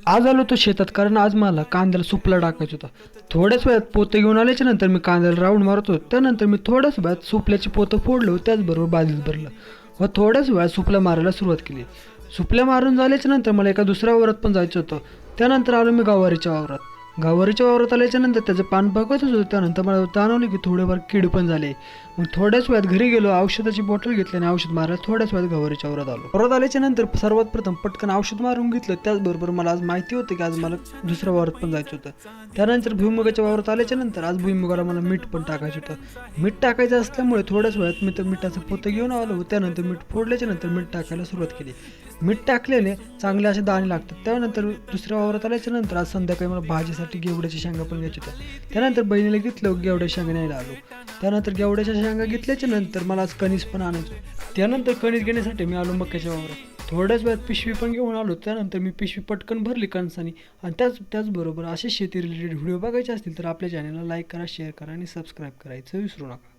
आज आलो तो शेतात कारण आज मला कांद्याला सुपला टाकायचा होता. थोड्याच वेळात पोतं घेऊन आल्याच्या नंतर मी कांद्याला राऊंड मारत होतो. त्यानंतर मी थोड्याच वेळात सुपल्याची पोतं फोडलं, त्याचबरोबर बादलीत भरलं व थोड्याच वेळात सुपल्या मारायला सुरुवात केली. सुपल्या मारून झाल्याच्या नंतर मला एका दुसऱ्या वावरात पण जायचं होतं. त्यानंतर आलो मी गवारीच्या वावरात. गवारीच्या वावरात आल्याच्या नंतर त्याचं पान बघतच होतं. त्यानंतर मला जाणवलं की थोडेफार कीड पण झाले. मग थोड्याच वेळात घरी गेलो, औषधाची बॉटल घेतली आणि औषध मारायला थोड्याच वेळात गवारीच्या वावरात आलो. वावरात आल्याच्या नंतर सर्वात प्रथम पटकन औषध मारून घेतलं. त्याचबरोबर मला आज माहिती होतं की आज मला दुसऱ्या वावरात पण जायचं होतं. त्यानंतर भुईमुगाच्या वावरात आल्याच्या नंतर आज भुईमुगाला मला मीठ पण टाकायचं होतं. मीठ टाकायचं असल्यामुळे थोड्याच वेळात मी तर मिठाचं पोतं घेऊन आलो. त्यानंतर मीठ फोडल्याच्या नंतर मीठ टाकायला सुरुवात केली. मीठ टाकल्याने चांगले असे दाणे लागतात. त्यानंतर दुसऱ्या वावरात आल्याच्या नंतर आज संध्याकाळी मला भाजीसाठी घेवड्याच्या शेंगा पण घ्यायच्या होत्या. त्यानंतर बहिणीला घेतलं, घेवड्याच्या शेंगा न्यायला आलो. त्यानंतर घेवड्याच्या शेंगा घेतल्याच्या नंतर मला आज कणीस पण आणायचं. त्यानंतर कणीस घेण्यासाठी मी आलो मक्याच्या वावरात. थोड्याच वेळात पिशवी पण घेऊन आलो. त्यानंतर मी पिशवी पटकन भरली कणसानी. आणि त्याचबरोबर असे शेती रिलेटेड व्हिडिओ बघायचे असतील तर आपल्या चॅनलला लाईक करा, शेअर करा आणि सबस्क्राईब करायचं विसरू नका.